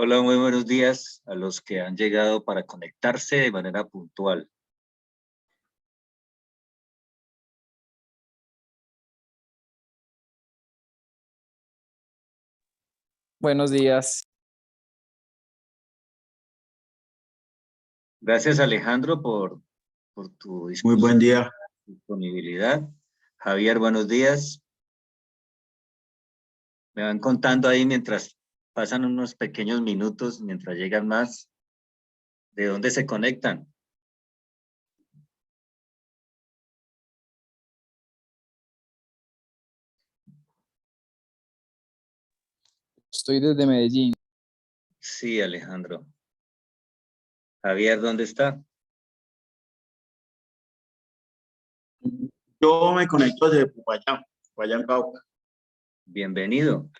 Hola, muy buenos días a los que han llegado para conectarse de manera puntual. Buenos días. Gracias, Alejandro, por tu Muy buen día. disponibilidad. Javier, buenos días. Me van contando ahí mientras pasan unos pequeños minutos, mientras llegan más, ¿de dónde se conectan? Estoy desde Medellín. Sí, Alejandro. Javier, ¿dónde está? Yo me conecto desde Popayán, Cauca. Bienvenido.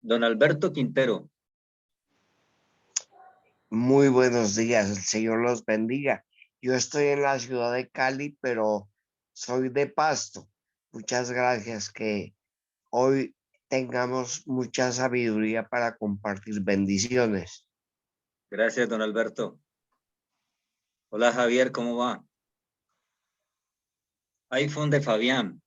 Don Alberto Quintero. Muy buenos días, el Señor los bendiga. Yo estoy en la ciudad de Cali, pero soy de Pasto. Muchas gracias, que hoy tengamos mucha sabiduría para compartir bendiciones. Gracias, don Alberto. Hola, Javier, ¿cómo va? iPhone de Fabián.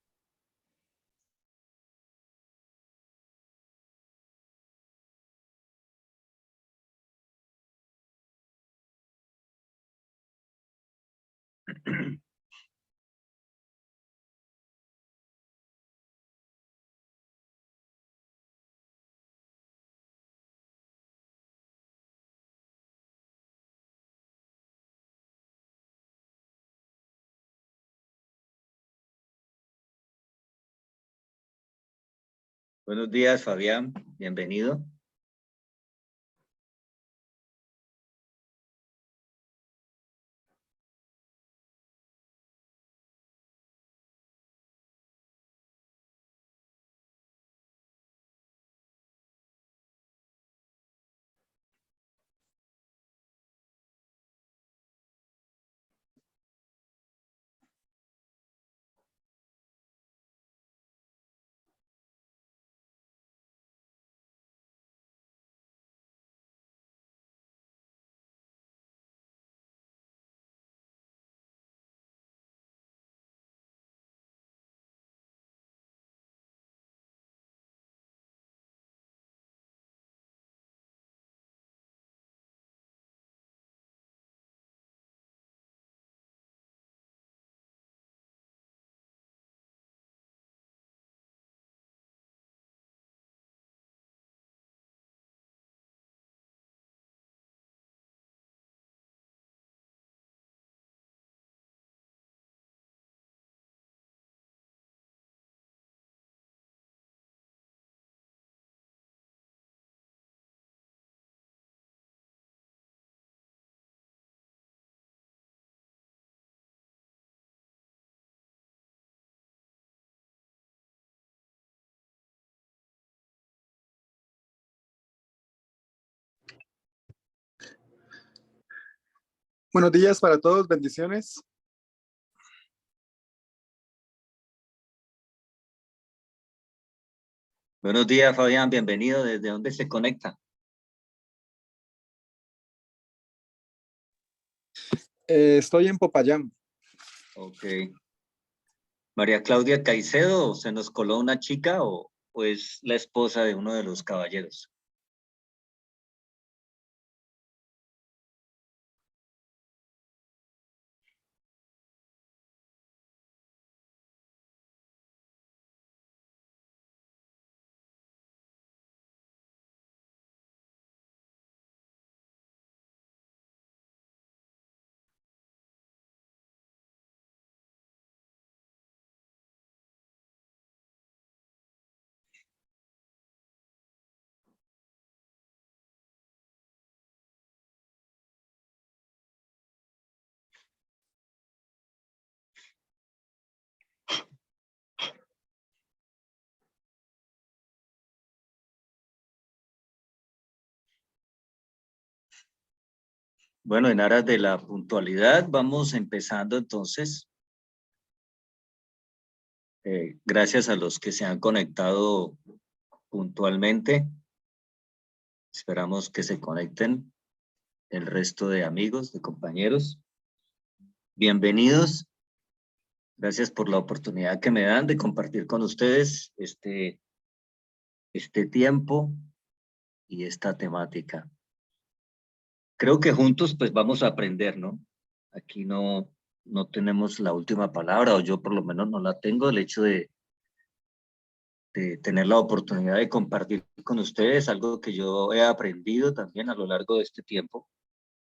Buenos días, Fabián. Bienvenido. Buenos días para todos, bendiciones. Buenos días, Fabián, bienvenido. ¿Desde dónde se conecta? Estoy en Popayán. Ok. María Claudia Caicedo, ¿se nos coló una chica o es la esposa de uno de los caballeros? Bueno, en aras de la puntualidad, vamos empezando entonces. Gracias a los que se han conectado puntualmente. Esperamos que se conecten el resto de amigos, de compañeros. Bienvenidos. Gracias por la oportunidad que me dan de compartir con ustedes este tiempo y esta temática. Creo que juntos pues vamos a aprender, ¿no? Aquí no tenemos la última palabra, o yo por lo menos no la tengo. El hecho de tener la oportunidad de compartir con ustedes algo que yo he aprendido también a lo largo de este tiempo,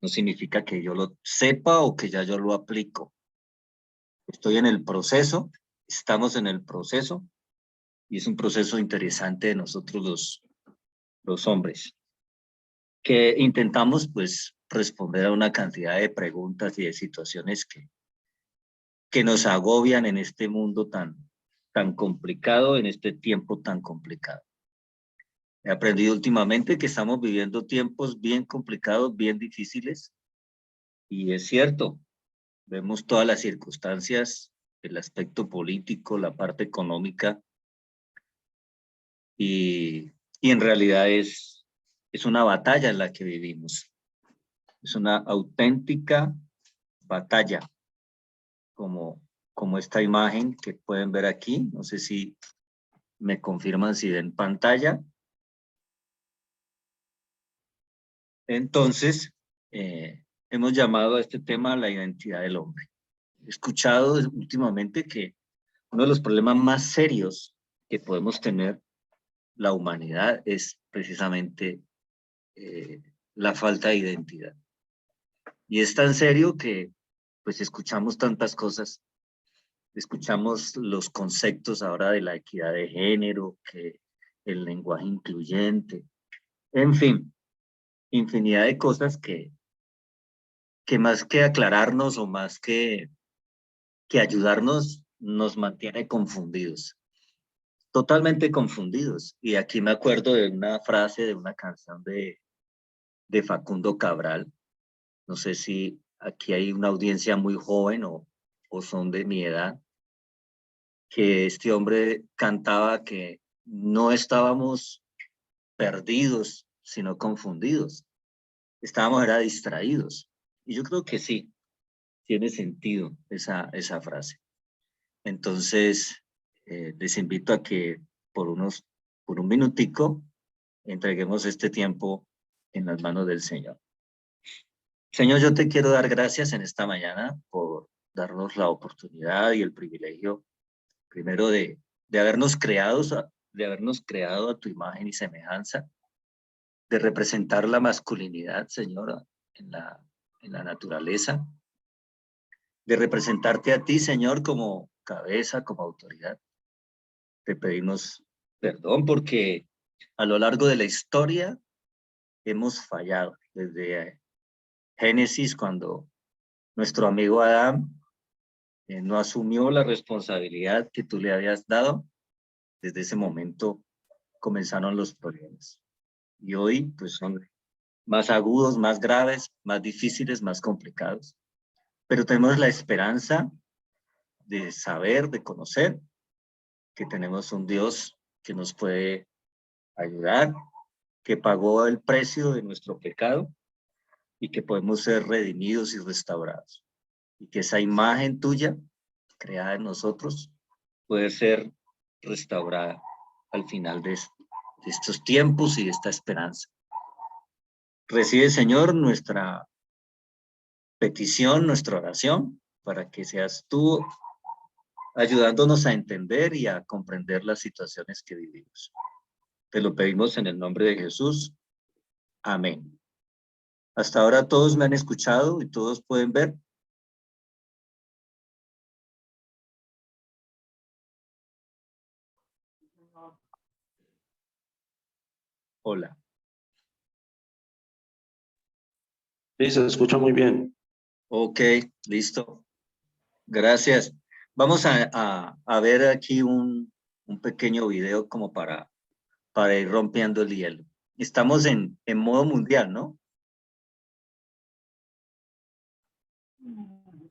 no significa que yo lo sepa o que ya yo lo aplico. Estoy en el proceso, estamos en el proceso, y es un proceso interesante de nosotros los hombres, que intentamos pues responder a una cantidad de preguntas y de situaciones que nos agobian en este mundo tan complicado, en este tiempo tan complicado. He aprendido últimamente que estamos viviendo tiempos bien complicados, bien difíciles, y es cierto, vemos todas las circunstancias, el aspecto político, la parte económica, y en realidad es una batalla en la que vivimos. Es una auténtica batalla, como esta imagen que pueden ver aquí. No sé si me confirman si ven pantalla. Entonces, hemos llamado a este tema la identidad del hombre. He escuchado últimamente que uno de los problemas más serios que podemos tener la humanidad es precisamente la falta de identidad. Y es tan serio que pues escuchamos tantas cosas, escuchamos los conceptos ahora de la equidad de género, que el lenguaje incluyente, en fin, infinidad de cosas que más que aclararnos o más que ayudarnos, nos mantiene confundidos, totalmente confundidos. Y aquí me acuerdo de una frase de una canción de Facundo Cabral. No sé si aquí hay una audiencia muy joven o son de mi edad, que este hombre cantaba que no estábamos perdidos, sino confundidos. Estábamos era distraídos. Y yo creo que sí, tiene sentido esa frase. Entonces, les invito a que por un minutico entreguemos este tiempo en las manos del Señor. Señor, yo te quiero dar gracias en esta mañana por darnos la oportunidad y el privilegio, primero de habernos creado a tu imagen y semejanza, de representar la masculinidad, Señor, en la naturaleza, de representarte a ti, Señor, como cabeza, como autoridad. Te pedimos perdón porque a lo largo de la historia hemos fallado, desde Génesis, cuando nuestro amigo Adán no asumió la responsabilidad que tú le habías dado. Desde ese momento comenzaron los problemas. Y hoy, pues, son más agudos, más graves, más difíciles, más complicados. Pero tenemos la esperanza de saber, de conocer que tenemos un Dios que nos puede ayudar, que pagó el precio de nuestro pecado y que podemos ser redimidos y restaurados. Y que esa imagen tuya, creada en nosotros, puede ser restaurada al final de estos tiempos y de esta esperanza. Recibe, Señor, nuestra petición, nuestra oración, para que seas tú ayudándonos a entender y a comprender las situaciones que vivimos. Te lo pedimos en el nombre de Jesús. Amén. Hasta ahora todos me han escuchado y todos pueden ver. Hola. Sí, se escucha muy bien. Ok, listo. Gracias. Vamos a ver aquí un pequeño video como para ir rompiendo el hielo. Estamos en modo mundial, ¿no?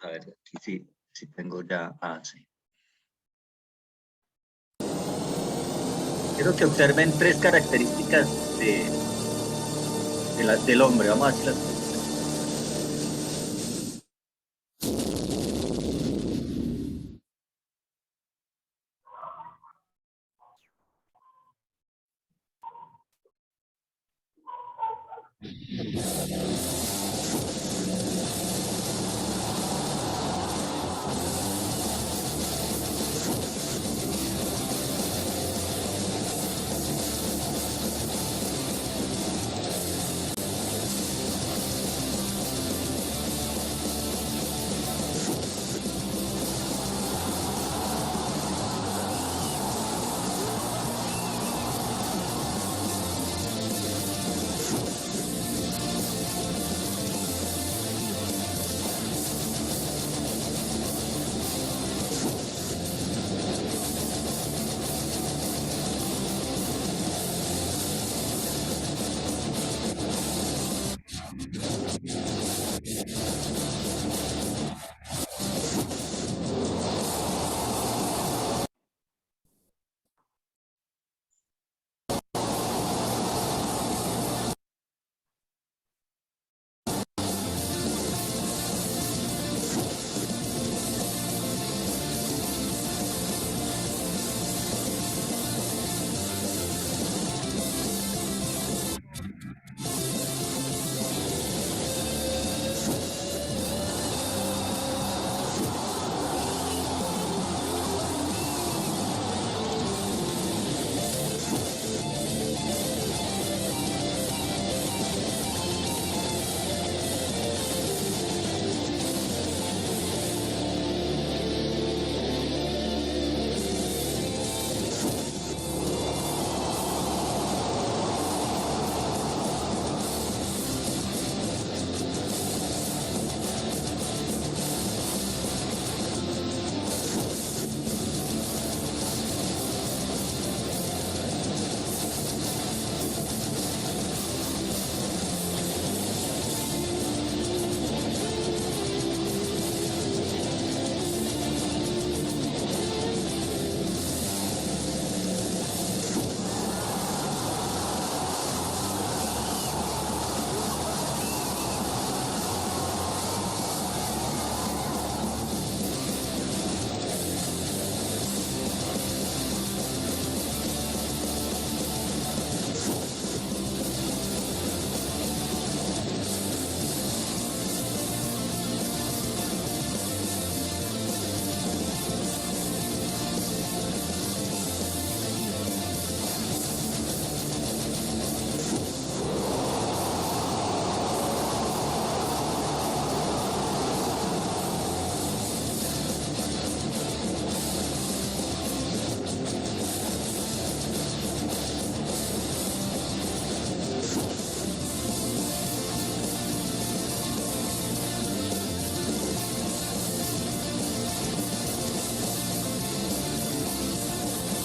A ver, aquí sí tengo ya. Ah, sí. Quiero que observen tres características del hombre. Vamos a decirlas.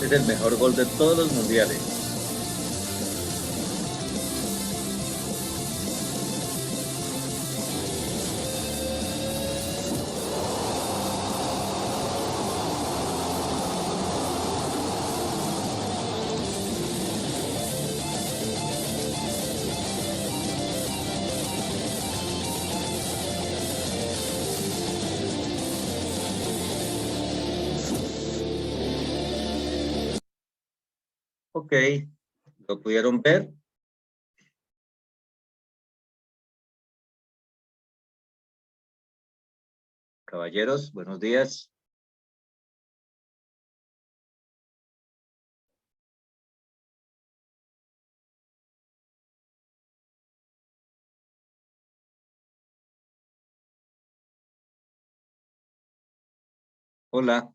Es el mejor gol de todos los mundiales. Ok, ¿lo pudieron ver? Caballeros, buenos días. Hola.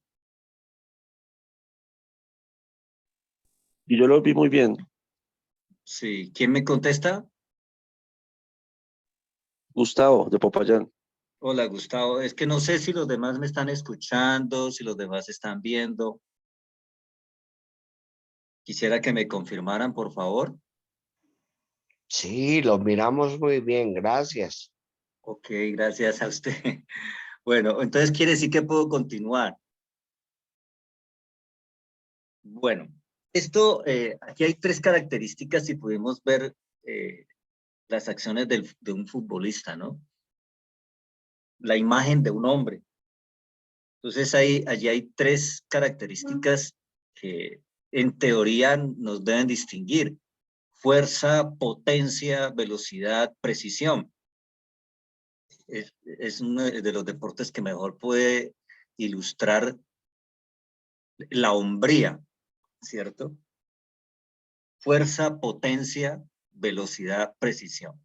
Y yo lo vi muy bien. Sí, ¿quién me contesta? Gustavo, de Popayán. Hola, Gustavo. Es que no sé si los demás me están escuchando, si los demás están viendo. Quisiera que me confirmaran, por favor. Sí, lo miramos muy bien, gracias. Ok, gracias a usted. Bueno, entonces quiere decir que puedo continuar. Bueno, Aquí hay tres características si pudimos ver las acciones de un futbolista, ¿no? La imagen de un hombre. Entonces allí hay tres características que en teoría nos deben distinguir: fuerza, potencia, velocidad, precisión. Es uno de los deportes que mejor puede ilustrar la hombría, ¿cierto? Fuerza, potencia, velocidad, precisión.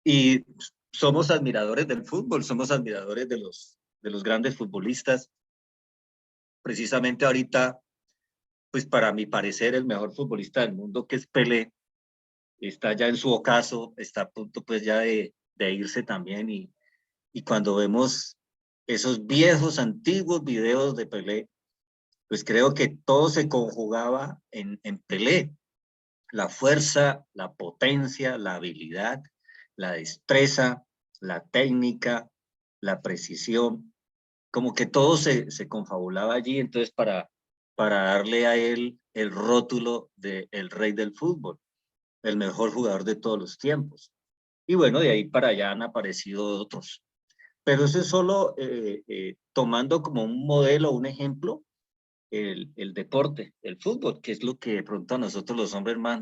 Y somos admiradores del fútbol, somos admiradores de los grandes futbolistas. Precisamente ahorita, pues para mi parecer, el mejor futbolista del mundo, que es Pelé, está ya en su ocaso, está a punto pues ya de irse también. Y cuando vemos esos viejos, antiguos videos de Pelé, pues creo que todo se conjugaba en Pelé: la fuerza, la potencia, la habilidad, la destreza, la técnica, la precisión, como que todo se confabulaba allí. Entonces para darle a él el rótulo de el rey del fútbol, el mejor jugador de todos los tiempos. Y bueno, de ahí para allá han aparecido otros. Pero eso es solo tomando como un modelo, un ejemplo, el deporte, el fútbol, que es lo que de pronto a nosotros los hombres más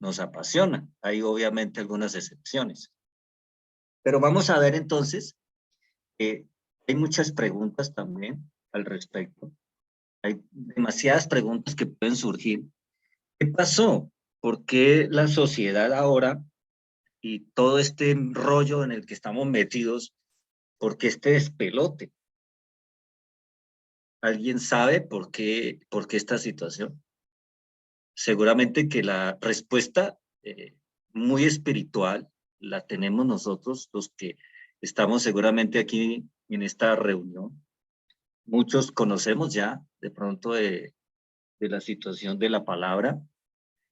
nos apasiona. Hay obviamente algunas excepciones. Pero vamos a ver entonces, hay muchas preguntas también al respecto. Hay demasiadas preguntas que pueden surgir. ¿Qué pasó? ¿Por qué la sociedad ahora y todo este rollo en el que estamos metidos, por qué este despelote? ¿Alguien sabe por qué esta situación? Seguramente que la respuesta muy espiritual la tenemos nosotros, los que estamos seguramente aquí en esta reunión. Muchos conocemos ya de pronto de la situación de la palabra.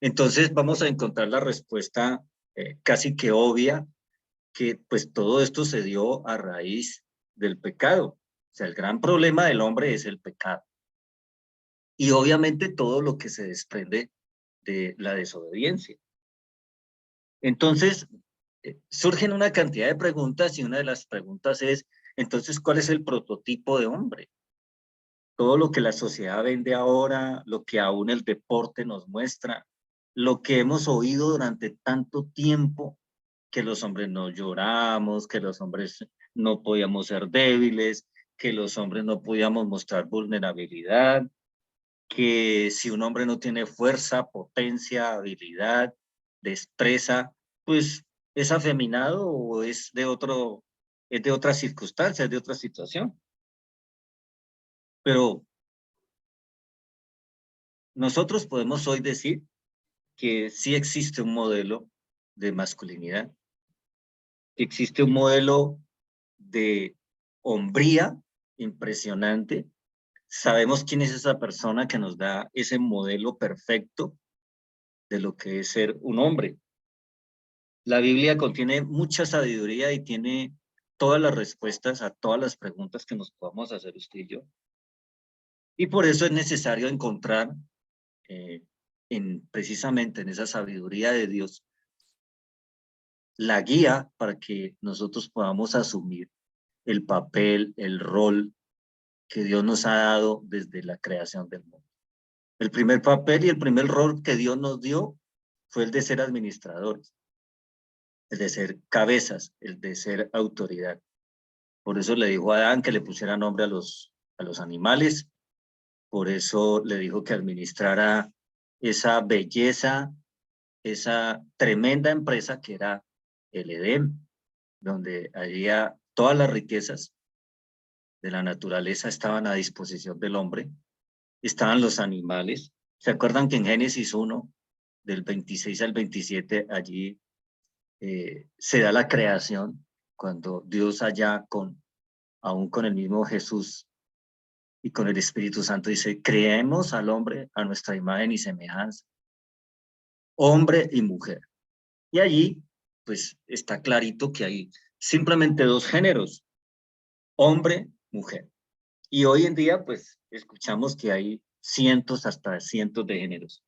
Entonces vamos a encontrar la respuesta casi que obvia, que pues todo esto se dio a raíz del pecado. O sea, el gran problema del hombre es el pecado. Y obviamente todo lo que se desprende de la desobediencia. Entonces, surgen una cantidad de preguntas, y una de las preguntas es, entonces, ¿cuál es el prototipo de hombre? Todo lo que la sociedad vende ahora, lo que aún el deporte nos muestra, lo que hemos oído durante tanto tiempo, que los hombres no lloramos, que los hombres no podíamos ser débiles, que los hombres no podíamos mostrar vulnerabilidad, que si un hombre no tiene fuerza, potencia, habilidad, destreza, pues es afeminado o es de otra circunstancia, es de otra situación. Pero nosotros podemos hoy decir que sí existe un modelo de masculinidad, que existe un modelo de hombría impresionante. Sabemos quién es esa persona que nos da ese modelo perfecto de lo que es ser un hombre. La Biblia contiene mucha sabiduría y tiene todas las respuestas a todas las preguntas que nos podamos hacer usted y yo. Y por eso es necesario encontrar precisamente en esa sabiduría de Dios la guía para que nosotros podamos asumir el papel, el rol que Dios nos ha dado desde la creación del mundo. El primer papel y el primer rol que Dios nos dio fue el de ser administradores, el de ser cabezas, el de ser autoridad. Por eso le dijo a Adán que le pusiera nombre a los animales. Por eso le dijo que administrara esa belleza, esa tremenda empresa que era el Edén, donde había todas las riquezas de la naturaleza estaban a disposición del hombre. Estaban los animales. ¿Se acuerdan que en Génesis 1, del 26 al 27, allí se da la creación, cuando Dios allá aún con el mismo Jesús y con el Espíritu Santo dice: creemos al hombre a nuestra imagen y semejanza, hombre y mujer. Y allí pues está clarito que hay simplemente dos géneros: hombre, mujer. Y hoy en día pues escuchamos que hay cientos hasta cientos de géneros.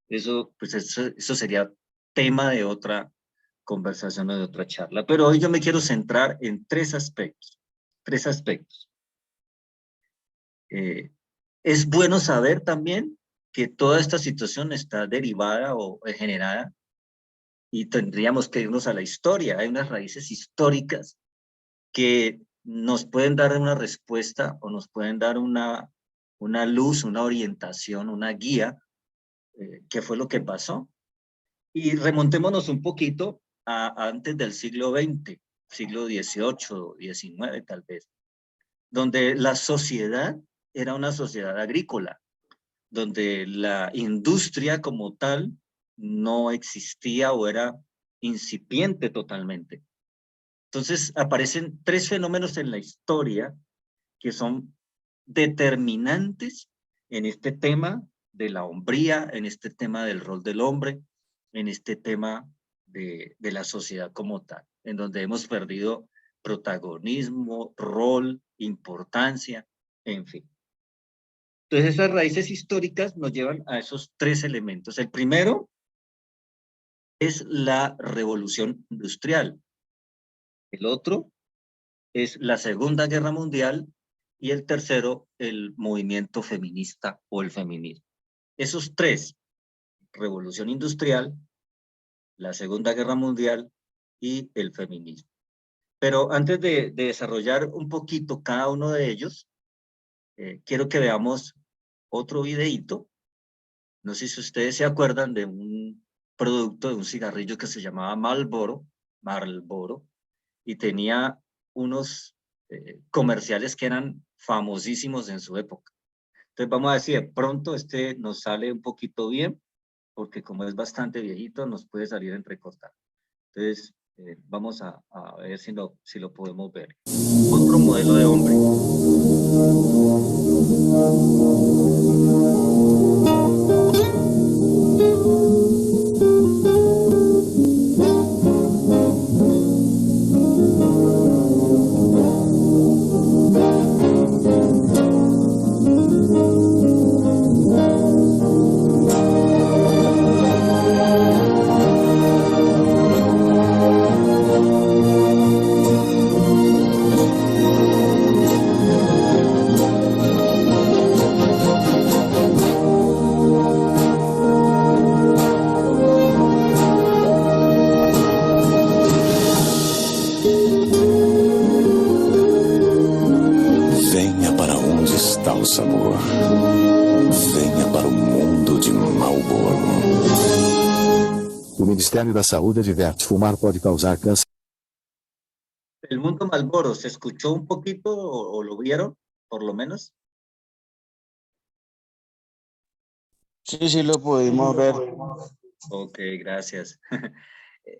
Eso, pues eso sería tema de otra conversación o de otra charla. Pero hoy yo me quiero centrar en tres aspectos. Es bueno saber también que toda esta situación está derivada o generada, y tendríamos que irnos a la historia. Hay unas raíces históricas que nos pueden dar una respuesta o nos pueden dar una luz, una orientación, una guía, qué fue lo que pasó. Y remontémonos un poquito a antes del siglo XX, siglo XVIII, XIX tal vez, donde la sociedad era una sociedad agrícola, donde la industria como tal no existía o era incipiente totalmente. Entonces aparecen tres fenómenos en la historia que son determinantes en este tema de la hombría, en este tema del rol del hombre, en este tema de la sociedad como tal, en donde hemos perdido protagonismo, rol, importancia, en fin. Entonces esas raíces históricas nos llevan a esos tres elementos. El primero es la revolución industrial. El otro es la Segunda Guerra Mundial y el tercero, el movimiento feminista o el feminismo. Esos tres, revolución industrial, la Segunda Guerra Mundial y el feminismo. Pero antes de desarrollar un poquito cada uno de ellos, quiero que veamos otro videíto. No sé si ustedes se acuerdan de un producto, de un cigarrillo que se llamaba Marlboro, y tenía unos comerciales que eran famosísimos en su época. Entonces vamos a decir, de pronto nos sale un poquito bien, porque como es bastante viejito, nos puede salir entrecortado. Entonces vamos a ver si lo podemos ver. Otro modelo de hombre. Venha para onde está o sabor. Venha para o mundo de Marlboro. O Ministério da Saúde adverte: fumar pode causar câncer. El mundo Marlboro, ¿se escuchó un poquito o lo vieron, por lo menos? Sí, lo pudimos ver. Ok, gracias.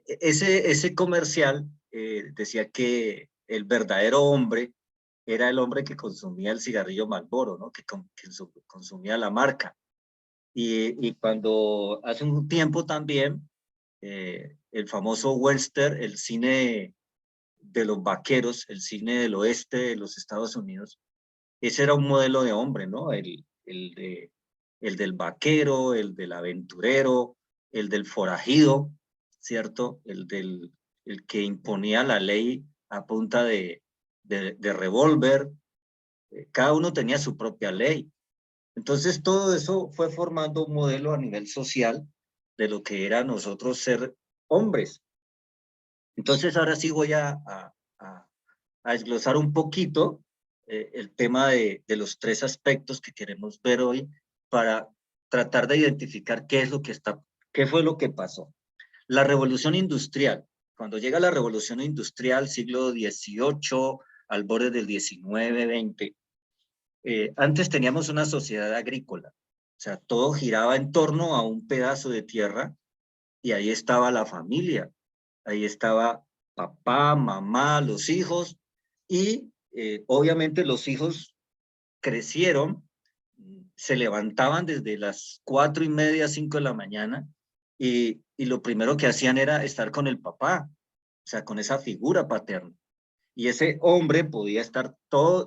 Ese comercial decía que el verdadero hombre era el hombre que consumía el cigarrillo Marlboro, ¿no? Que consumía la marca. Y cuando hace un tiempo también, el famoso western, el cine de los vaqueros, el cine del oeste de los Estados Unidos, ese era un modelo de hombre, ¿no? El del vaquero, el del aventurero, el del forajido, ¿cierto? El que imponía la ley a punta de revólver. Cada uno tenía su propia ley. Entonces todo eso fue formando un modelo a nivel social de lo que era nosotros ser hombres. Entonces ahora sí voy a desglosar un poquito el tema de los tres aspectos que queremos ver hoy para tratar de identificar qué fue lo que pasó. La revolución industrial. Cuando llega la revolución industrial, siglo XVIII, al borde del XIX, XX, antes teníamos una sociedad agrícola. O sea, todo giraba en torno a un pedazo de tierra y ahí estaba la familia. Ahí estaba papá, mamá, los hijos, y obviamente los hijos crecieron, se levantaban desde las 4:30, 5 de la mañana, y lo primero que hacían era estar con el papá, o sea, con esa figura paterna. Y ese hombre podía estar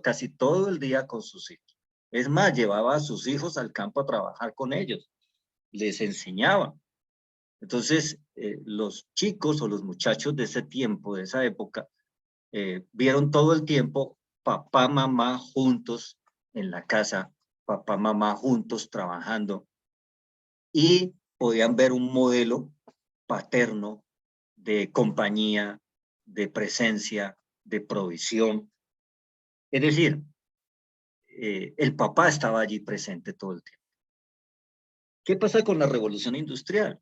casi todo el día con sus hijos. Es más, llevaba a sus hijos al campo a trabajar con ellos, les enseñaba. Entonces, los chicos o los muchachos de ese tiempo, de esa época, vieron todo el tiempo papá, mamá juntos en la casa, papá, mamá juntos trabajando, y podían ver un modelo paterno de compañía, de presencia, de provisión. Es decir, el papá estaba allí presente todo el tiempo. ¿Qué pasa con la revolución industrial?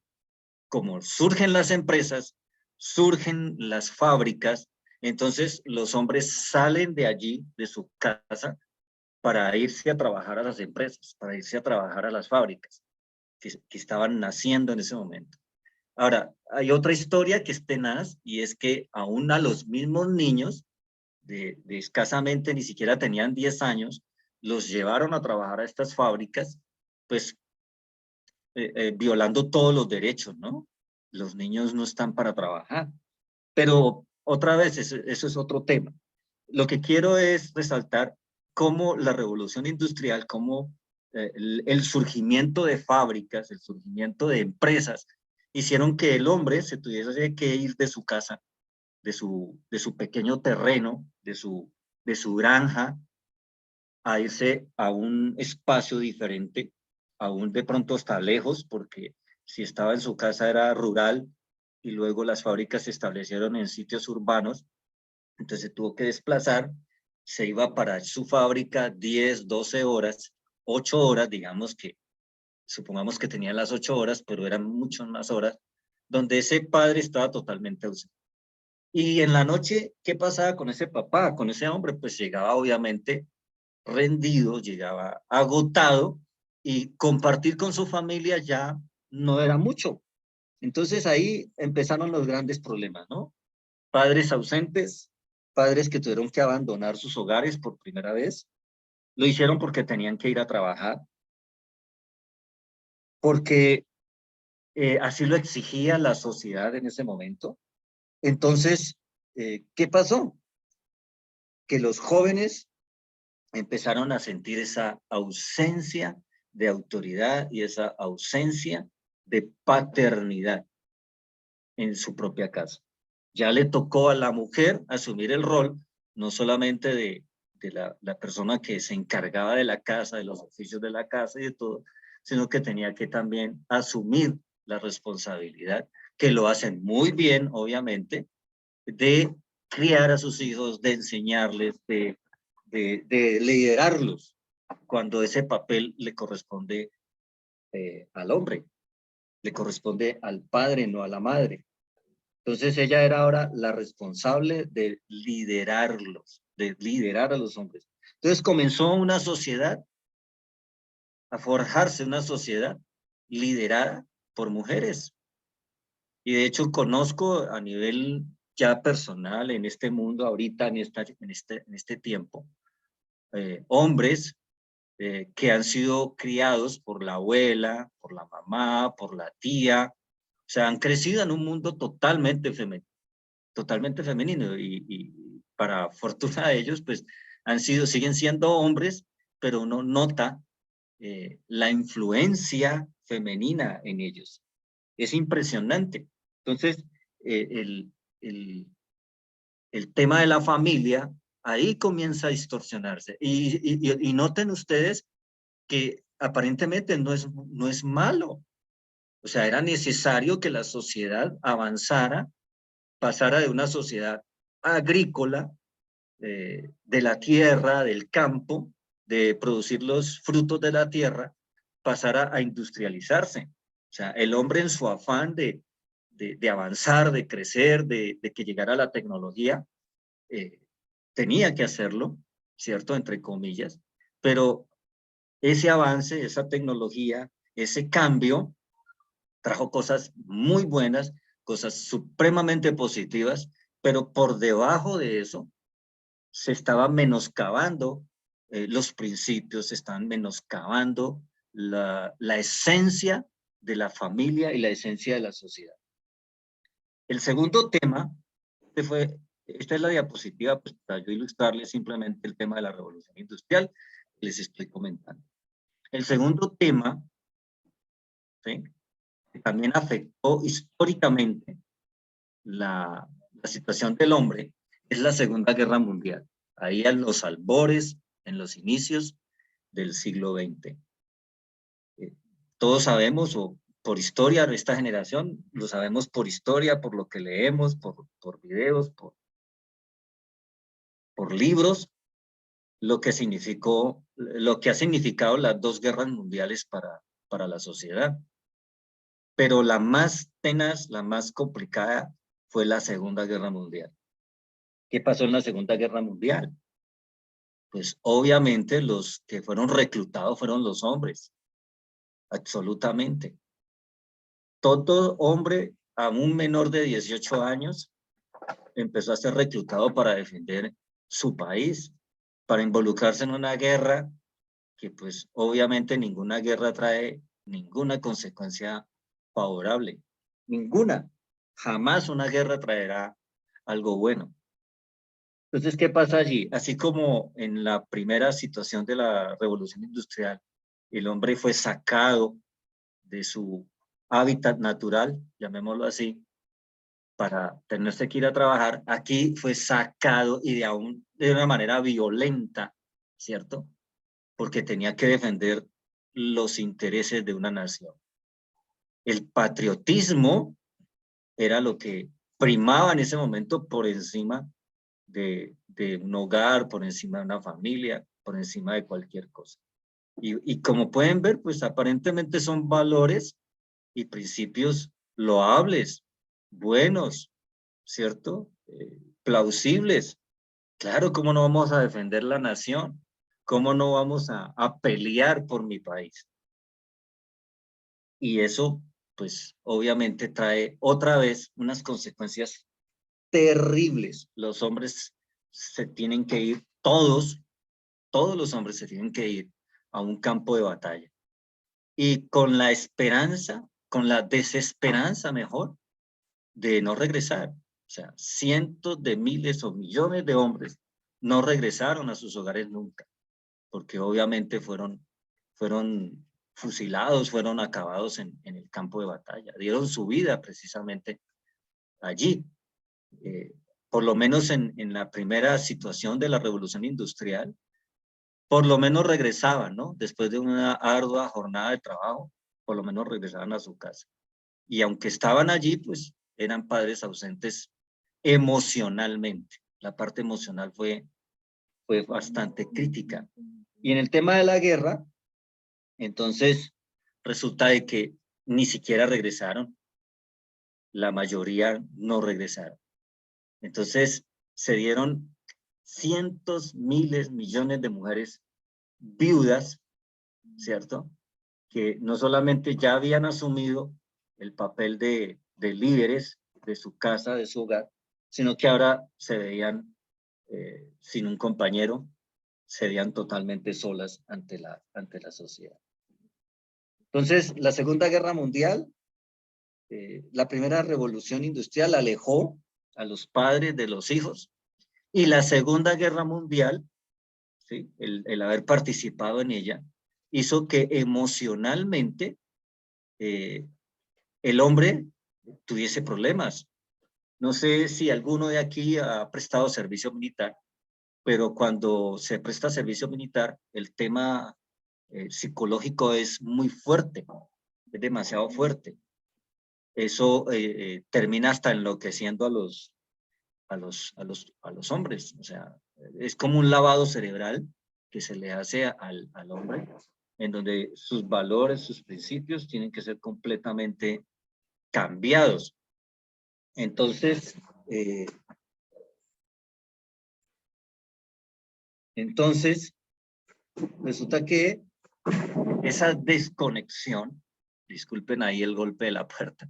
Como surgen las empresas, surgen las fábricas, entonces los hombres salen de allí, de su casa, para irse a trabajar a las empresas, para irse a trabajar a las fábricas que estaban naciendo en ese momento. Ahora, hay otra historia que es tenaz, y es que aún a los mismos niños, de escasamente, ni siquiera tenían 10 años, los llevaron a trabajar a estas fábricas, pues violando todos los derechos, ¿no? Los niños no están para trabajar. Pero otra vez, eso es otro tema. Lo que quiero es resaltar cómo la revolución industrial, cómo el surgimiento de fábricas, el surgimiento de empresas, hicieron que el hombre se tuviese que ir de su casa, de su pequeño terreno, de su granja, a irse a un espacio diferente, aún de pronto hasta lejos, porque si estaba en su casa era rural y luego las fábricas se establecieron en sitios urbanos, entonces tuvo que desplazar, se iba para su fábrica 10, 12 horas, 8 horas, digamos que, supongamos que tenía las 8 horas, pero eran muchas más horas, donde ese padre estaba totalmente ausente. Y en la noche, ¿qué pasaba con ese papá, con ese hombre? Pues llegaba obviamente rendido, llegaba agotado, y compartir con su familia ya no era mucho. Entonces ahí empezaron los grandes problemas, ¿no? Padres ausentes, padres que tuvieron que abandonar sus hogares por primera vez, lo hicieron porque tenían que ir a trabajar, porque así lo exigía la sociedad en ese momento. Entonces, ¿qué pasó? Que los jóvenes empezaron a sentir esa ausencia de autoridad y esa ausencia de paternidad en su propia casa. Ya le tocó a la mujer asumir el rol, no solamente de la persona que se encargaba de la casa, de los oficios de la casa y de todo, sino que tenía que también asumir la responsabilidad, que lo hacen muy bien, obviamente, de criar a sus hijos, de enseñarles, de liderarlos, cuando ese papel le corresponde al hombre, le corresponde al padre, no a la madre. Entonces ella era ahora la responsable de liderarlos, de liderar a los hombres. Entonces comenzó una sociedad, a forjarse una sociedad liderada por mujeres. Y de hecho conozco a nivel ya personal en este mundo, ahorita en este tiempo, hombres que han sido criados por la abuela, por la mamá, por la tía, o sea, han crecido en un mundo totalmente femenino, y para fortuna de ellos, pues siguen siendo hombres, pero uno nota la influencia femenina en ellos. Es impresionante. Entonces, el tema de la familia, ahí comienza a distorsionarse. Y noten ustedes que aparentemente no es malo. O sea, era necesario que la sociedad avanzara, pasara de una sociedad agrícola, de la tierra, del campo, de producir los frutos de la tierra, pasara a industrializarse. O sea, el hombre en su afán de avanzar, de crecer, de que llegara la tecnología, tenía que hacerlo, ¿cierto? Entre comillas, pero ese avance, esa tecnología, ese cambio, trajo cosas muy buenas, cosas supremamente positivas, pero por debajo de eso se estaba menoscabando los principios, se estaban menoscabando la esencia de la familia y la esencia de la sociedad. El segundo tema, esta es la diapositiva, pues, para yo ilustrarles simplemente el tema de la revolución industrial. les estoy comentando. El segundo tema, ¿sí?, que también afectó históricamente la situación del hombre, es la Segunda Guerra Mundial. Ahí a los albores, en los inicios del siglo XX. Todos sabemos, o por historia de esta generación, lo sabemos por historia, por lo que leemos, por videos, por libros, lo que significó, lo que ha significado las dos guerras mundiales para la sociedad. Pero la más tenaz, la más complicada, fue la Segunda Guerra Mundial. ¿Qué pasó en la Segunda Guerra Mundial? Pues obviamente los que fueron reclutados fueron los hombres, absolutamente. Todo hombre, aún menor de 18 años, empezó a ser reclutado para defender su país, para involucrarse en una guerra que pues obviamente ninguna guerra trae ninguna consecuencia favorable, ninguna. Jamás una guerra traerá algo bueno. Entonces, ¿qué pasa allí? Así como en la primera situación de la revolución industrial, el hombre fue sacado de su hábitat natural, llamémoslo así, para tenerse que ir a trabajar, aquí fue sacado y de una manera violenta, ¿cierto? Porque tenía que defender los intereses de una nación. El patriotismo era lo que primaba en ese momento por encima de un hogar, por encima de una familia, por encima de cualquier cosa. Y como pueden ver, pues aparentemente son valores y principios loables, buenos, ¿cierto? Plausibles. Claro, ¿cómo no vamos a defender la nación? ¿Cómo no vamos a pelear por mi país? Y eso, pues, obviamente trae otra vez unas consecuencias terribles. Los hombres se tienen que ir, todos los hombres se tienen que ir a un campo de batalla. Y con la esperanza, con la desesperanza mejor, de no regresar. O sea, cientos de miles o millones de hombres no regresaron a sus hogares nunca, porque obviamente fueron fusilados, fueron acabados en el campo de batalla. Dieron su vida precisamente allí. Por lo menos en la primera situación de la revolución industrial, por lo menos regresaban, ¿no? Después de una ardua jornada de trabajo, por lo menos regresaban a su casa. Y aunque estaban allí, pues eran padres ausentes emocionalmente. La parte emocional fue bastante crítica. Y en el tema de la guerra, entonces resulta de que ni siquiera regresaron. La mayoría no regresaron. Entonces se dieron cientos, miles, millones de mujeres viudas, ¿cierto? Que no solamente ya habían asumido el papel de líderes de su casa, de su hogar, sino que ahora se veían sin un compañero, se veían totalmente solas ante la sociedad. Entonces, la Segunda Guerra Mundial, la primera revolución industrial alejó a los padres de los hijos, y la Segunda Guerra Mundial, ¿sí?, el haber participado en ella, hizo que emocionalmente el hombre tuviese problemas. No sé si alguno de aquí ha prestado servicio militar, pero cuando se presta servicio militar, el tema psicológico es muy fuerte, es demasiado fuerte. Eso termina hasta enloqueciendo a los hombres. O sea, es como un lavado cerebral que se le hace al hombre, en donde sus valores, sus principios tienen que ser completamente cambiados. Entonces, resulta que esa desconexión, disculpen ahí el golpe de la puerta,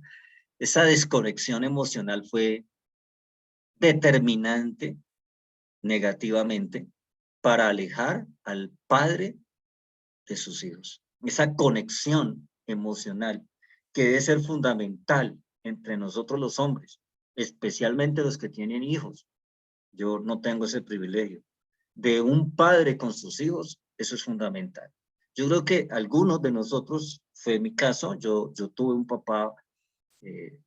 esa desconexión emocional fue determinante negativamente para alejar al padre de sus hijos. Esa conexión emocional que debe ser fundamental entre nosotros los hombres, especialmente los que tienen hijos. Yo no tengo ese privilegio. De un padre con sus hijos Eso es fundamental. Yo creo que algunos de nosotros, fue mi caso, yo tuve un papá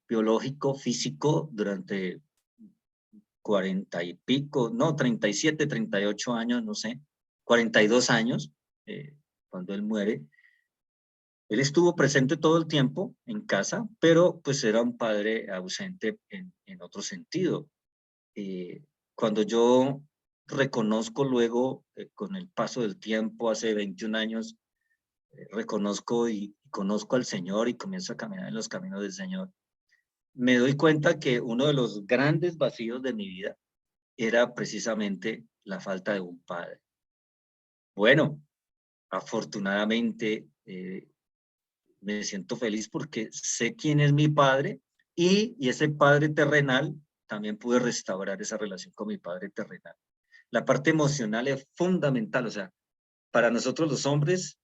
biológico, físico, durante 40 y pico, no, 37, 38 años, no sé, 42 años, cuando él muere. Él estuvo presente todo el tiempo en casa, pero pues era un padre ausente en otro sentido. Cuando yo reconozco luego, con el paso del tiempo, hace 21 años, reconozco y conozco al Señor y comienzo a caminar en los caminos del Señor, me doy cuenta que uno de los grandes vacíos de mi vida era precisamente la falta de un padre. Bueno, afortunadamente me siento feliz porque sé quién es mi padre y ese padre terrenal, también pude restaurar esa relación con mi padre terrenal. La parte emocional es fundamental, o sea, para nosotros los hombres,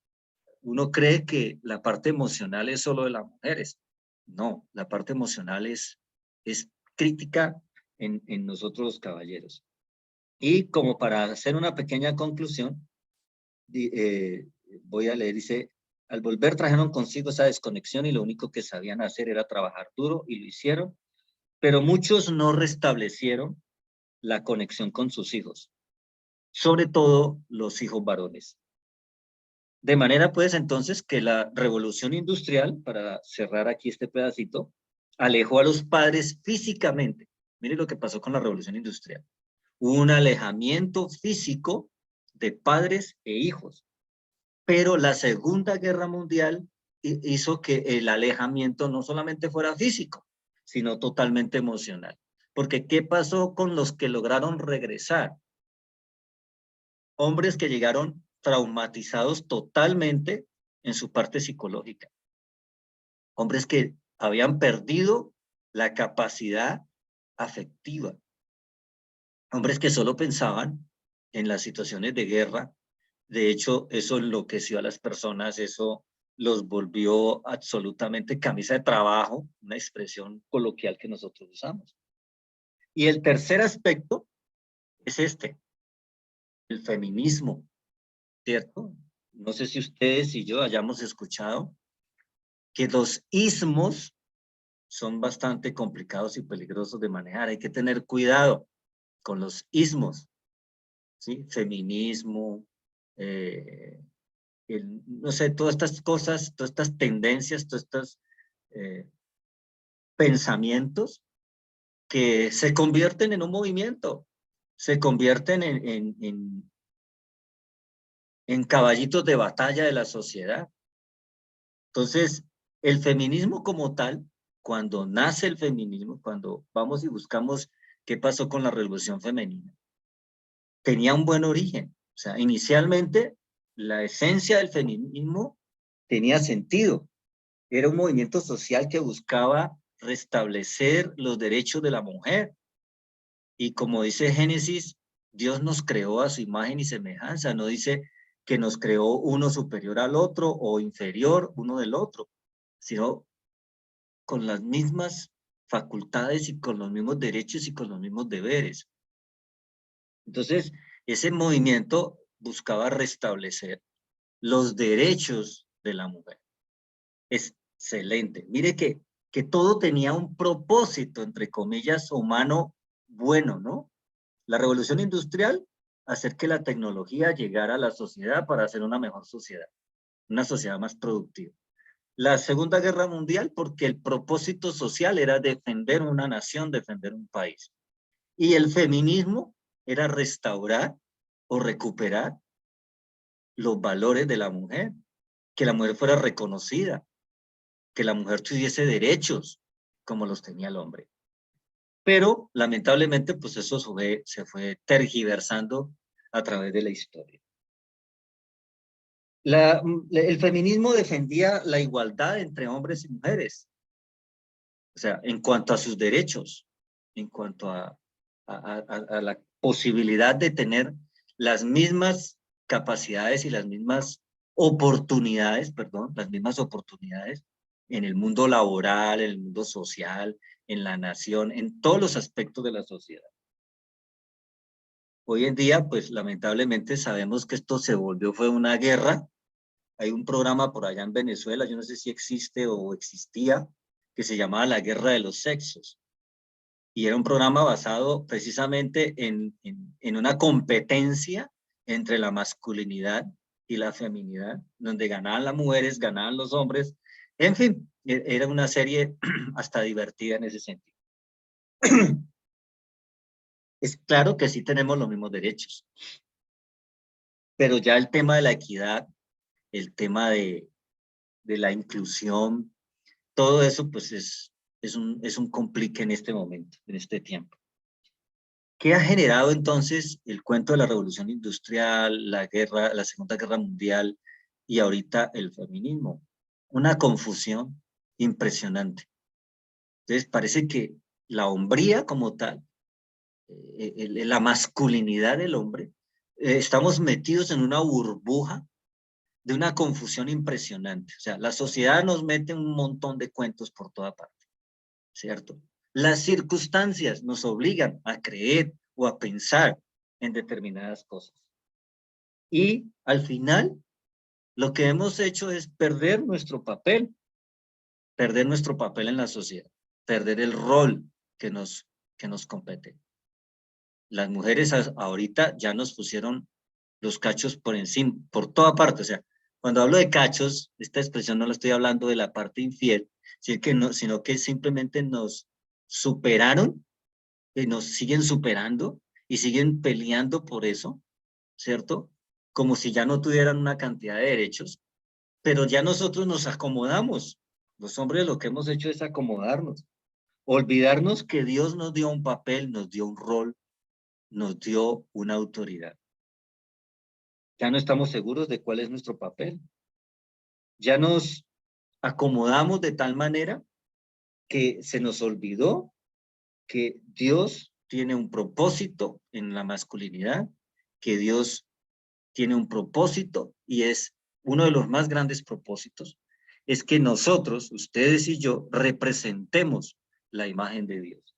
uno cree que la parte emocional es solo de las mujeres. No, la parte emocional es crítica en nosotros los caballeros. Y como para hacer una pequeña conclusión, voy a leer, dice, al volver trajeron consigo esa desconexión y lo único que sabían hacer era trabajar duro y lo hicieron, pero muchos no restablecieron la conexión con sus hijos, sobre todo los hijos varones. De manera pues entonces que la revolución industrial, para cerrar aquí este pedacito, alejó a los padres físicamente. Mire lo que pasó con la revolución industrial. Hubo un alejamiento físico de padres e hijos. Pero la Segunda Guerra Mundial hizo que el alejamiento no solamente fuera físico, sino totalmente emocional. Porque ¿qué pasó con los que lograron regresar? Hombres que llegaron traumatizados totalmente en su parte psicológica. Hombres que habían perdido la capacidad afectiva. Hombres que solo pensaban en las situaciones de guerra. De hecho, eso enloqueció a las personas, eso los volvió absolutamente camisa de trabajo, una expresión coloquial que nosotros usamos. Y el tercer aspecto es el feminismo, ¿cierto? No sé si ustedes y yo hayamos escuchado que los ismos son bastante complicados y peligrosos de manejar. Hay que tener cuidado con los ismos, ¿sí? Feminismo, no sé, todas estas cosas, todas estas tendencias, todos estos pensamientos que se convierten en un movimiento, se convierten en caballitos de batalla de la sociedad. Entonces, el feminismo como tal, cuando nace el feminismo, cuando vamos y buscamos qué pasó con la revolución femenina, tenía un buen origen. O sea, inicialmente, la esencia del feminismo tenía sentido. Era un movimiento social que buscaba restablecer los derechos de la mujer. Y como dice Génesis, Dios nos creó a su imagen y semejanza. No dice que nos creó uno superior al otro o inferior uno del otro, sino con las mismas facultades y con los mismos derechos y con los mismos deberes. Entonces, ese movimiento buscaba restablecer los derechos de la mujer. Excelente. Mire que todo tenía un propósito, entre comillas, humano bueno, ¿no? La revolución industrial, hacer que la tecnología llegara a la sociedad para hacer una mejor sociedad, una sociedad más productiva. La Segunda Guerra Mundial, porque el propósito social era defender una nación, defender un país. Y el feminismo era restaurar o recuperar los valores de la mujer, que la mujer fuera reconocida, que la mujer tuviese derechos como los tenía el hombre. Pero lamentablemente pues eso se fue tergiversando a través de la historia. El feminismo defendía la igualdad entre hombres y mujeres, o sea, en cuanto a sus derechos, en cuanto a la posibilidad de tener las mismas capacidades y las mismas oportunidades, las mismas oportunidades en el mundo laboral, en el mundo social, en la nación, en todos los aspectos de la sociedad. Hoy en día, pues lamentablemente sabemos que esto fue una guerra. Hay un programa por allá en Venezuela, yo no sé si existe o existía, que se llamaba La Guerra de los Sexos. Y era un programa basado precisamente en una competencia entre la masculinidad y la feminidad, donde ganaban las mujeres, ganaban los hombres. En fin, era una serie hasta divertida en ese sentido. Es claro que sí tenemos los mismos derechos, pero ya el tema de la equidad, el tema de la inclusión, todo eso pues es un complique en este momento, en este tiempo. ¿Qué ha generado entonces el cuento de la revolución industrial, la guerra, la Segunda Guerra Mundial y ahorita el feminismo? Una confusión impresionante. Entonces parece que la hombría como tal, la masculinidad del hombre, estamos metidos en una burbuja de una confusión impresionante. O sea, la sociedad nos mete un montón de cuentos por toda parte, ¿cierto? Las circunstancias nos obligan a creer o a pensar en determinadas cosas. Y al final, lo que hemos hecho es perder nuestro papel en la sociedad, perder el rol que nos compete. Las mujeres ahorita ya nos pusieron los cachos por encima, por toda parte. O sea, cuando hablo de cachos, esta expresión no la estoy hablando de la parte infiel, sino que simplemente nos superaron, y nos siguen superando y siguen peleando por eso, ¿cierto? Como si ya no tuvieran una cantidad de derechos, pero ya nosotros nos acomodamos. Los hombres lo que hemos hecho es acomodarnos, olvidarnos que Dios nos dio un papel, nos dio un rol, nos dio una autoridad. Ya no estamos seguros de cuál es nuestro papel. Ya nos acomodamos de tal manera que se nos olvidó que Dios tiene un propósito en la masculinidad, que Dios tiene un propósito y es uno de los más grandes propósitos, es que nosotros, ustedes y yo, representemos la imagen de Dios.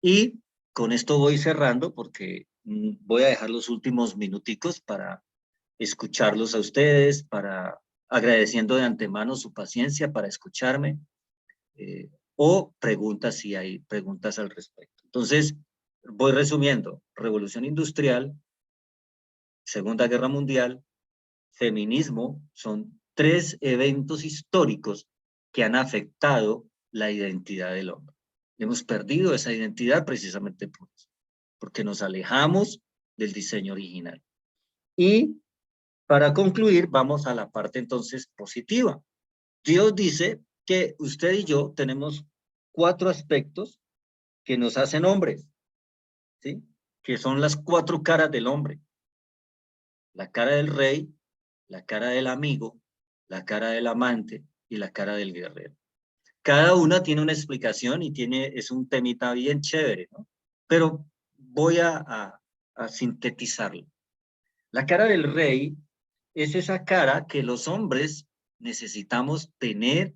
Y con esto voy cerrando porque voy a dejar los últimos minuticos para escucharlos a ustedes, agradeciendo de antemano su paciencia para escucharme, o preguntas si hay preguntas al respecto. Entonces, voy resumiendo: Revolución Industrial, Segunda Guerra Mundial, feminismo, son 3 eventos históricos que han afectado la identidad del hombre. Hemos perdido esa identidad precisamente por eso, porque nos alejamos del diseño original. Y para concluir, vamos a la parte entonces positiva. Dios dice que usted y yo tenemos 4 aspectos que nos hacen hombres, ¿sí? Que son las 4 caras del hombre. La cara del rey, la cara del amigo, la cara del amante y la cara del guerrero. Cada una tiene una explicación y es un temita bien chévere, ¿no? Pero voy a sintetizarlo. La cara del rey es esa cara que los hombres necesitamos tener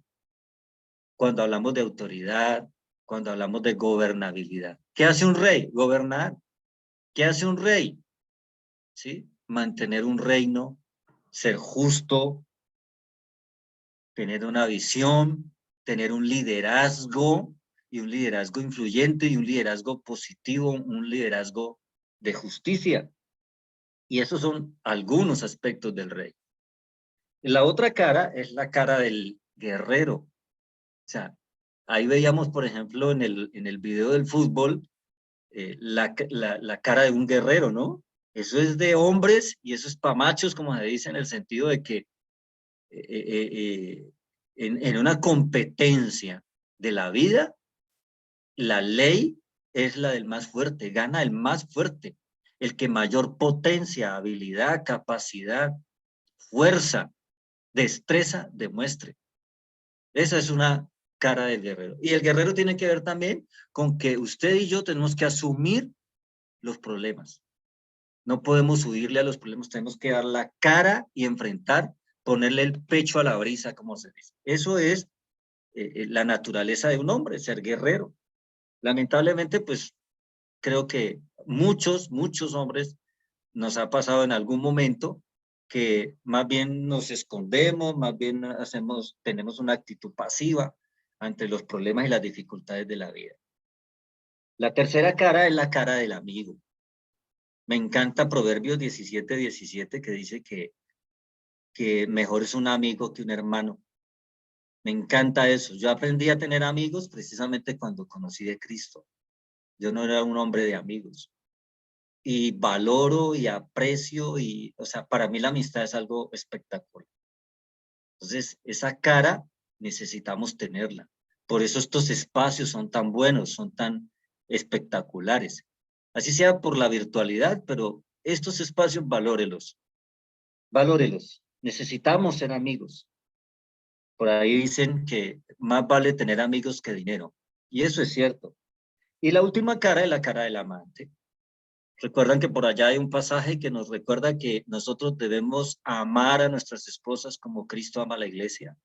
cuando hablamos de autoridad, cuando hablamos de gobernabilidad. ¿Qué hace un rey? Gobernar. ¿Qué hace un rey? ¿Sí? Mantener un reino, ser justo, tener una visión, tener un liderazgo, y un liderazgo influyente, y un liderazgo positivo, un liderazgo de justicia. Y esos son algunos aspectos del rey. La otra cara es la cara del guerrero. O sea, ahí veíamos, por ejemplo, en el video del fútbol, la cara de un guerrero, ¿no? Eso es de hombres y eso es pa' machos, como se dice, en el sentido de que en una competencia de la vida, la ley es la del más fuerte, gana el más fuerte, el que mayor potencia, habilidad, capacidad, fuerza, destreza demuestre. Esa es una cara del guerrero. Y el guerrero tiene que ver también con que usted y yo tenemos que asumir los problemas. No podemos huirle a los problemas, tenemos que dar la cara y enfrentar, ponerle el pecho a la brisa, como se dice. Eso es la naturaleza de un hombre, ser guerrero. Lamentablemente, pues creo que muchos hombres nos ha pasado en algún momento que más bien nos escondemos, más bien tenemos una actitud pasiva ante los problemas y las dificultades de la vida. La tercera cara es la cara del amigo. Me encanta Proverbios 17:17 que dice que mejor es un amigo que un hermano. Me encanta eso. Yo aprendí a tener amigos precisamente cuando conocí de Cristo. Yo no era un hombre de amigos. Y valoro y aprecio o sea, para mí la amistad es algo espectacular. Entonces, esa cara necesitamos tenerla. Por eso estos espacios son tan buenos, son tan espectaculares. Así sea por la virtualidad, pero estos espacios valórelos. Valórelos. Necesitamos ser amigos. Por ahí dicen que más vale tener amigos que dinero. Y eso es cierto. Y la última cara es la cara del amante. Recuerdan que por allá hay un pasaje que nos recuerda que nosotros debemos amar a nuestras esposas como Cristo ama a la iglesia.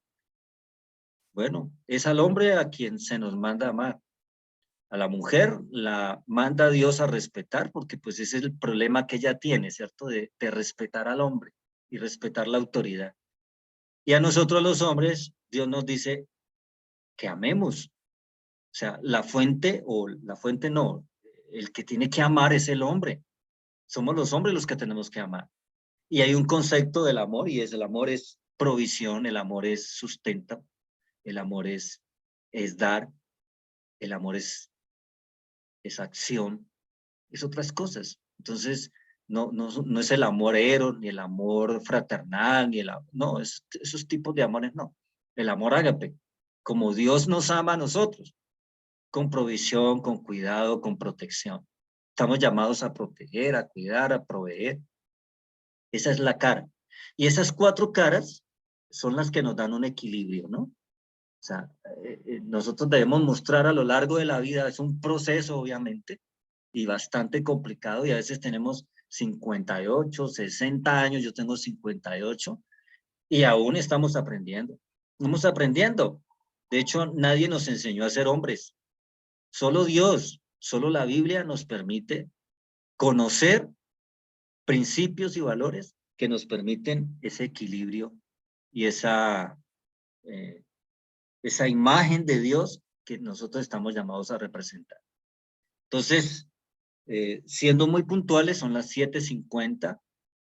Bueno, es al hombre a quien se nos manda a amar. A la mujer la manda Dios a respetar, porque pues ese es el problema que ella tiene, ¿cierto? De respetar al hombre y respetar la autoridad. Y a nosotros los hombres, Dios nos dice que amemos. O sea, la fuente no, el que tiene que amar es el hombre. Somos los hombres los que tenemos que amar. Y hay un concepto del amor y el amor es provisión, el amor es sustento, el amor es dar, el amor es acción, es otras cosas. Entonces, no es el amor eros, ni el amor fraternal, no, esos tipos de amores no. El amor ágape, como Dios nos ama a nosotros, con provisión, con cuidado, con protección. Estamos llamados a proteger, a cuidar, a proveer. Esa es la cara. Y esas 4 caras son las que nos dan un equilibrio, ¿no? O sea, nosotros debemos mostrar a lo largo de la vida, es un proceso obviamente, y bastante complicado, y a veces tenemos 58, 60 años, yo tengo 58, y aún estamos aprendiendo. Estamos aprendiendo. De hecho, nadie nos enseñó a ser hombres. Solo Dios, solo la Biblia nos permite conocer principios y valores que nos permiten ese equilibrio y esa imagen de Dios que nosotros estamos llamados a representar. Entonces, siendo muy puntuales, son las 7:50,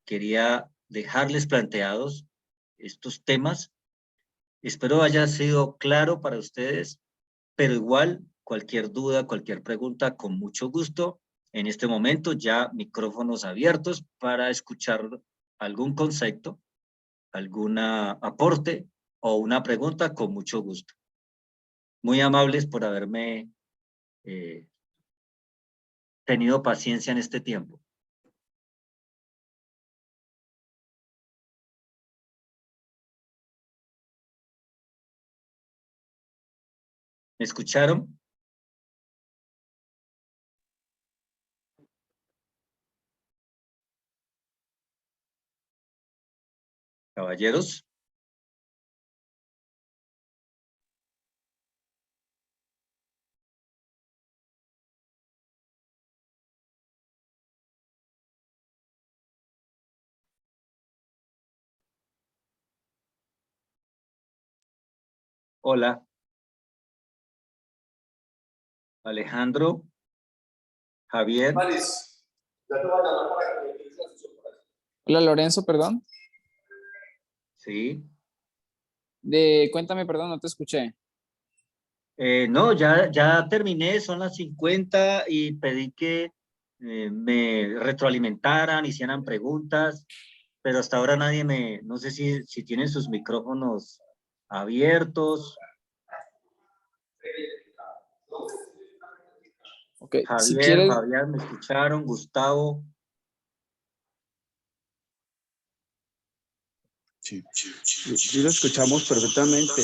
quería dejarles planteados estos temas. Espero haya sido claro para ustedes, pero igual cualquier duda, cualquier pregunta, con mucho gusto. En este momento ya micrófonos abiertos para escuchar algún concepto, algún aporte o una pregunta, con mucho gusto. Muy amables por haberme tenido paciencia en este tiempo. ¿Me escucharon? Caballeros. Hola. Alejandro. Javier. Hola Lorenzo, perdón. Sí. Cuéntame, perdón, no te escuché. No, ya terminé, son las 50 y pedí que me retroalimentaran, hicieran preguntas, pero hasta ahora nadie no sé si tienen sus micrófonos abiertos. Ok, Javier, si quieres, Fabián, ¿me escucharon? Gustavo. Sí lo escuchamos perfectamente.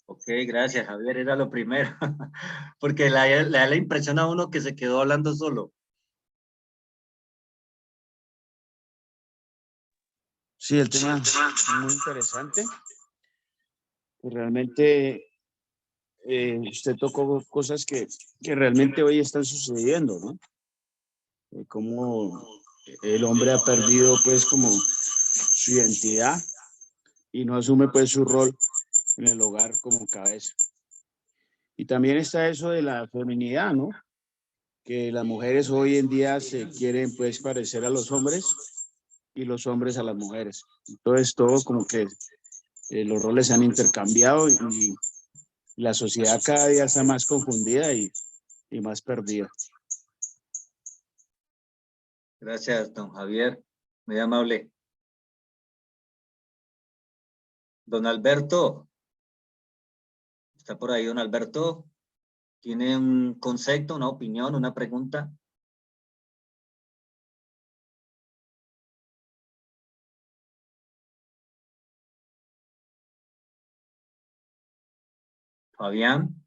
Ok, gracias, Javier, era lo primero, porque le da la impresión a uno que se quedó hablando solo. Sí, el tema es muy interesante. Pues realmente usted tocó cosas que realmente hoy están sucediendo, ¿no? Cómo el hombre ha perdido pues como su identidad y no asume pues su rol en el hogar como cabeza. Y también está eso de la feminidad, ¿no? Que las mujeres hoy en día se quieren pues parecer a los hombres y los hombres a las mujeres. Entonces todo como que los roles se han intercambiado y la sociedad cada día está más confundida y más perdida. Gracias, don Javier. Muy amable. Don Alberto. ¿Está por ahí, don Alberto? ¿Tiene un concepto, una opinión, una pregunta? Fabián.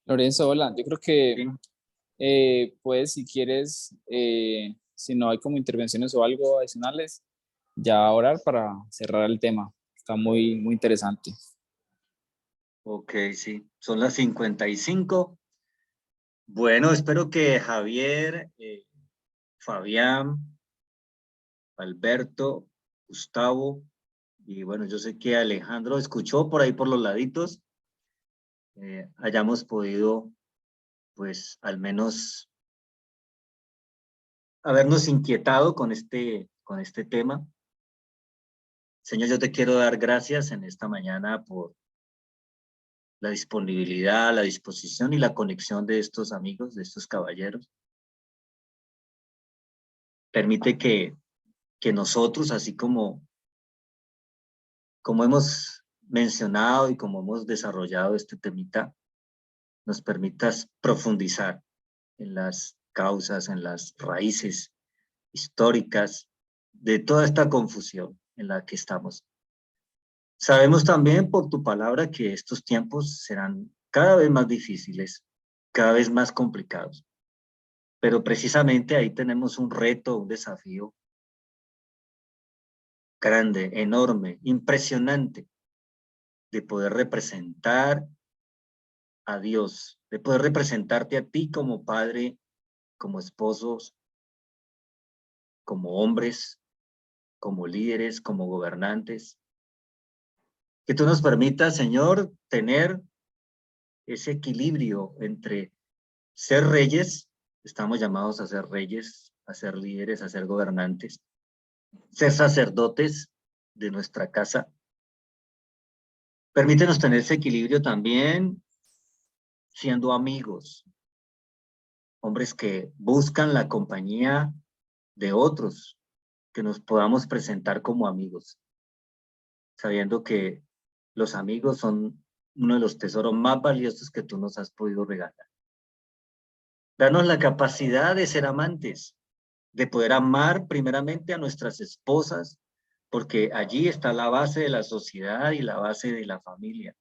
Lorenzo, hola. Yo creo que Sí. puedes, si quieres, si no hay como intervenciones o algo adicionales, ya orar para cerrar el tema. Está muy, muy interesante. Ok, sí. Son las 55. Bueno, espero que Javier, Fabián, Alberto, Gustavo, y bueno, yo sé que Alejandro escuchó por ahí por los laditos, hayamos podido, pues, al menos habernos inquietado con este tema. Señor, yo te quiero dar gracias en esta mañana por la disponibilidad, la disposición y la conexión de estos amigos, de estos caballeros. Permite que nosotros, así como hemos mencionado y como hemos desarrollado este temita, nos permitas profundizar en las causas, en las raíces históricas de toda esta confusión en la que estamos. Sabemos también por tu palabra que estos tiempos serán cada vez más difíciles, cada vez más complicados. Pero precisamente ahí tenemos un reto, un desafío grande, enorme, impresionante, de poder representar a Dios, de poder representarte a ti como padre, como esposos, como hombres, como líderes, como gobernantes. Que tú nos permitas, Señor, tener ese equilibrio entre ser reyes, estamos llamados a ser reyes, a ser líderes, a ser gobernantes, ser sacerdotes de nuestra casa. Permítenos tener ese equilibrio también siendo amigos, hombres que buscan la compañía de otros, que nos podamos presentar como amigos, sabiendo que los amigos son uno de los tesoros más valiosos que tú nos has podido regalar. Danos la capacidad de ser amantes, de poder amar primeramente a nuestras esposas, porque allí está la base de la sociedad y la base de la familia.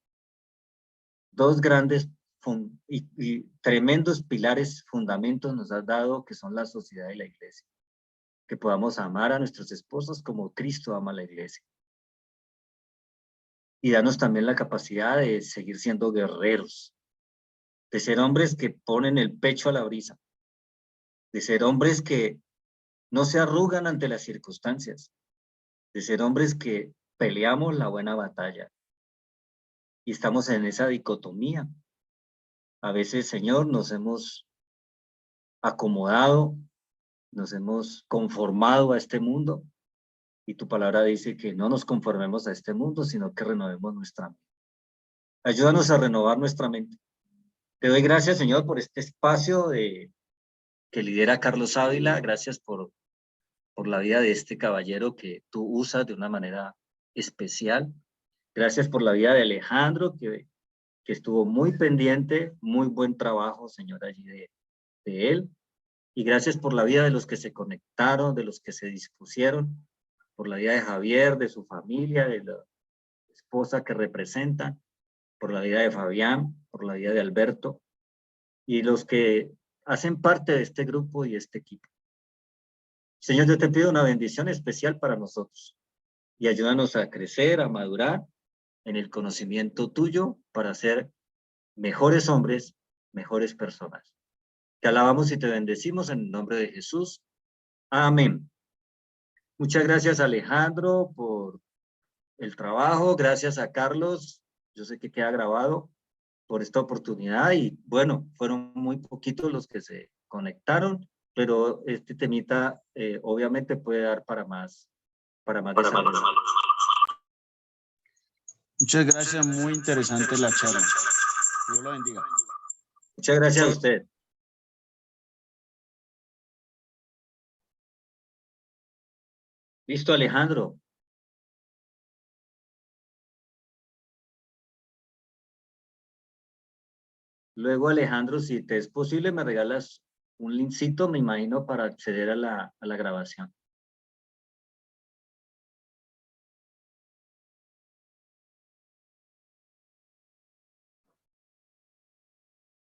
Dos grandes y tremendos pilares, fundamentos nos has dado, que son la sociedad y la iglesia. Que podamos amar a nuestros esposos como Cristo ama a la iglesia. Y danos también la capacidad de seguir siendo guerreros, de ser hombres que ponen el pecho a la brisa, de ser hombres que no se arrugan ante las circunstancias, de ser hombres que peleamos la buena batalla. Y estamos en esa dicotomía. A veces, Señor, nos hemos acomodado, nos hemos conformado a este mundo, y tu palabra dice que no nos conformemos a este mundo, sino que renovemos nuestra mente. Ayúdanos a renovar nuestra mente, Te doy gracias, Señor, por este espacio que lidera Carlos Ávila. Gracias por la vida de este caballero que tú usas de una manera especial. Gracias por la vida de Alejandro, que estuvo muy pendiente, muy buen trabajo, Señor, allí de él. Y gracias por la vida de los que se conectaron, de los que se dispusieron, por la vida de Javier, de su familia, de la esposa que representa, por la vida de Fabián, por la vida de Alberto, y los que hacen parte de este grupo y este equipo. Señor, yo te pido una bendición especial para nosotros y ayúdanos a crecer, a madurar en el conocimiento tuyo para ser mejores hombres, mejores personas. Te alabamos y te bendecimos en el nombre de Jesús. Amén. Muchas gracias, Alejandro, por el trabajo. Gracias a Carlos. Yo sé que queda grabado por esta oportunidad y bueno, fueron muy poquitos los que se conectaron, pero este temita obviamente puede dar para más desarrollo. Muchas gracias, muy interesante la charla. Dios lo bendiga. Muchas gracias a usted. Listo, Alejandro. Luego, Alejandro, si te es posible, me regalas un linkcito, me imagino, para acceder a la grabación.